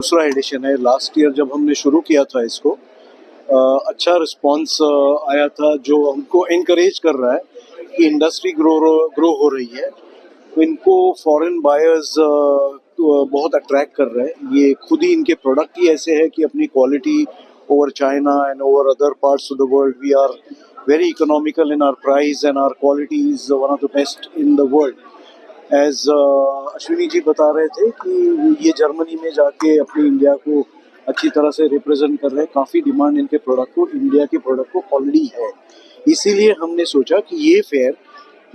दूसरा एडिशन है। Last year जब हमने शुरू किया था इसको, अच्छा रिस्पांस आया था, जो हमको इनकरेज कर रहा है कि इंडस्ट्री ग्रो हो रही है। तो इनको फॉरेन बायर्स बहुत अट्रैक्ट कर रहे हैं। ये खुद ही इनके प्रोडक्ट ही ऐसे है कि अपनी quality over China and over other parts of the world we are very economical in our price and our quality is one of the best in the world. As Ashwini ji बता रहे थे कि ये जर्मनी में जाके अपनी इंडिया को अच्छी तरह से रिप्रेजेंट कर रहे हैं। काफ़ी डिमांड इनके प्रोडक्ट को, इंडिया के प्रोडक्ट को ऑलरेडी है। इसीलिए हमने सोचा कि ये फेयर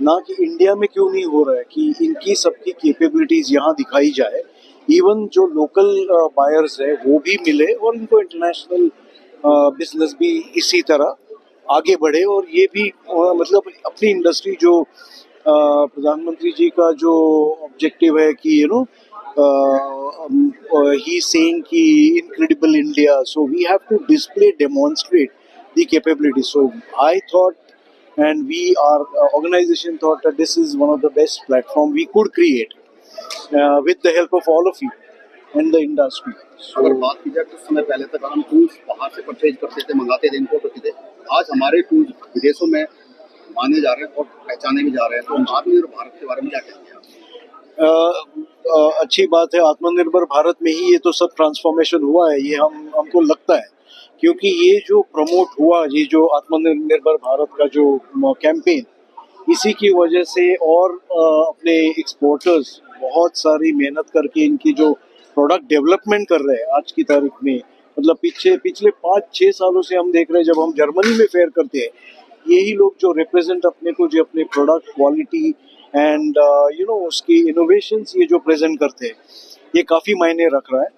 ना कि इंडिया में क्यों नहीं हो रहा है, कि इनकी सबकी कैपेबिलिटीज़ यहाँ दिखाई जाए। इवन जो लोकल बायर्स है वो भी मिले और इनको इंटरनेशनल बिजनेस भी इसी तरह आगे बढ़े। और ये भी मतलब अपनी इंडस्ट्री जो प्रधानमंत्री जी का जो ऑब्जेक्टिव है कि ही सेइंग कि incredible India, so we have to display demonstrate the capability. So I thought and we our organization thought that this is one of the best platform we could create with the help of all of you and the industry. अगर बात की जाए कुछ समय पहले तक हम tools बाहर से परचेज करते थे, मंगाते थे, इम्पोर्ट करते थे। आज हमारे टूल्स विदेशों में माने जा रहे हैं और पहचाने भी जा रहे हैं। तो आत्मनिर्भर भारत के बारे में क्या कहेंगे आप? अच्छी बात है। आत्मनिर्भर भारत में ही ये तो सब ट्रांसफॉर्मेशन हुआ है, ये हमको लगता है, क्योंकि ये जो प्रमोट हुआ, ये जो आत्मनिर्भर भारत का जो कैंपेन, इसी की वजह से और अपने एक्सपोर्टर्स बहुत सारी मेहनत करके इनकी जो प्रोडक्ट डेवलपमेंट कर रहे हैं आज की तारीख में। मतलब पिछले 5-6 सालों से हम देख रहे हैं, जब हम जर्मनी में फेयर करते हैं, यही लोग जो रिप्रेजेंट अपने को, जो अपने प्रोडक्ट क्वालिटी एंड उसकी इनोवेशंस ये जो प्रेजेंट करते हैं, ये काफ़ी मायने रख रहा है।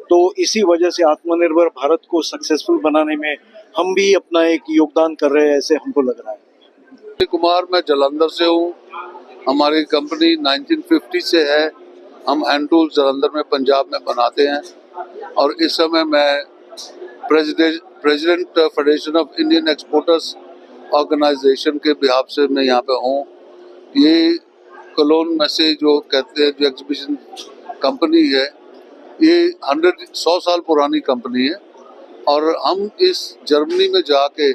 तो इसी वजह से आत्मनिर्भर भारत को सक्सेसफुल बनाने में हम भी अपना एक योगदान कर रहे हैं, ऐसे हमको लग रहा है। कुमार, मैं जालंधर से हूँ। हमारी कंपनी 1950 से है। हम हैंड टूल्स जालंधर में, पंजाब में बनाते हैं। और इस समय मैं president federation of Indian exporters organisation के बिहाफ से मैं यहाँ पे हूँ। ये कोलोन में से जो कहते हैं, जो एग्जीबिशन कंपनी है, ये 100 साल पुरानी कंपनी है। और हम इस जर्मनी में जाके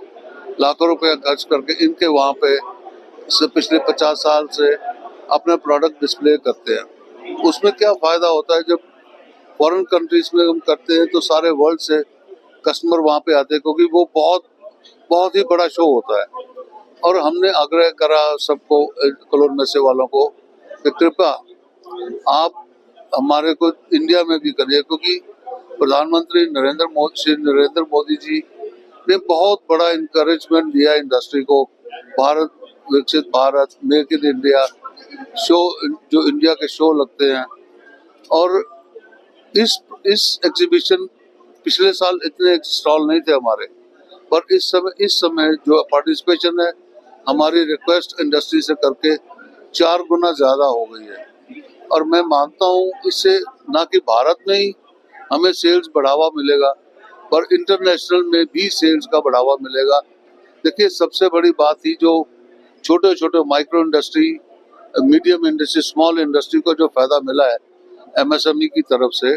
लाखों रुपया खर्च करके इनके वहाँ पे पिछले 50 साल से अपने प्रोडक्ट डिस्प्ले करते हैं। उसमें क्या फ़ायदा होता है, जब फॉरेन कंट्रीज में हम करते हैं तो सारे वर्ल्ड से कस्टमर वहाँ पे आते हैं, क्योंकि वो बहुत ही बड़ा शो होता है। और हमने आग्रह करा सबको, कोलोन मैसे वालों को, कि कृपया आप हमारे को इंडिया में भी करिए, क्योंकि प्रधानमंत्री श्री नरेंद्र मोदी जी ने बहुत बड़ा इंकरेजमेंट दिया इंडस्ट्री को। भारत विकसित Bharat, make in India show, जो इंडिया के शो लगते हैं। और इस एग्जीबिशन पिछले साल इतने स्टॉल नहीं थे हमारे, पर इस समय जो पार्टिसिपेशन है, हमारी रिक्वेस्ट इंडस्ट्री से करके 4 गुना ज्यादा हो गई है। और मैं मानता हूँ इससे ना कि भारत में ही हमें सेल्स बढ़ावा मिलेगा, पर इंटरनेशनल में भी सेल्स का बढ़ावा मिलेगा। देखिए, सबसे बड़ी बात थी जो छोटे micro industry, medium industry, small industry को जो फायदा मिला है एमएसएमई की तरफ से,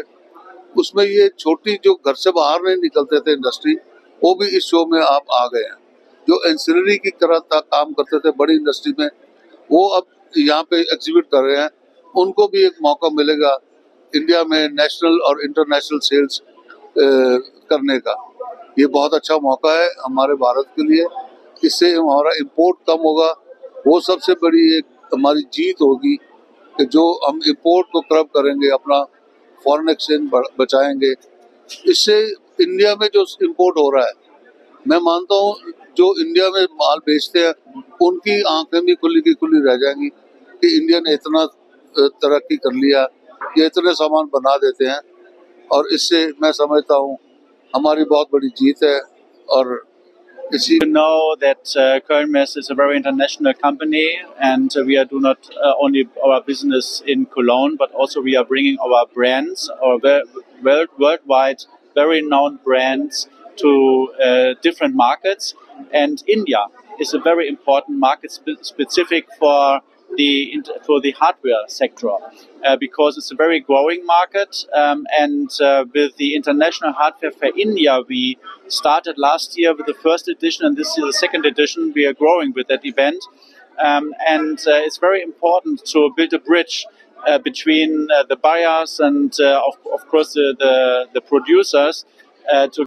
उसमें ये छोटी जो घर से बाहर नहीं निकलते थे इंडस्ट्री, वो भी इस शो में आप आ गए हैं। जो एंसिलरी की तरह काम करते थे बड़ी इंडस्ट्री में, वो अब यहाँ पे एग्जिबिट कर रहे हैं। उनको भी एक मौका मिलेगा इंडिया में नेशनल और इंटरनेशनल सेल्स करने का। ये बहुत अच्छा मौका है हमारे भारत के लिए। इससे हमारा इंपोर्ट कम होगा, वो सबसे बड़ी एक हमारी जीत होगी कि जो हम इंपोर्ट को कर्ब करेंगे, अपना फॉरेन एक्सचेंज बचाएंगे। इससे इंडिया में जो इंपोर्ट हो रहा है, मैं मानता हूँ जो इंडिया में माल बेचते हैं उनकी आंखें भी खुली की खुली रह जाएंगी कि इंडिया ने इतना तरक्की कर लिया, ये इतने सामान बना देते हैं। और इससे मैं समझता हूँ हमारी बहुत बड़ी जीत है। और इसी You know that Köln Mess is a very international company, and we do not only our business in Cologne, but also we are bringing our brands, our worldwide very renowned brands, to different markets. And India is a very important market specific for the hardware sector, because it's a very growing market. And with the International Hardware Fair India, we started last year with the first edition, and this year the second edition. We are growing with that event, and it's very important to build a bridge between the buyers and, of course, the producers to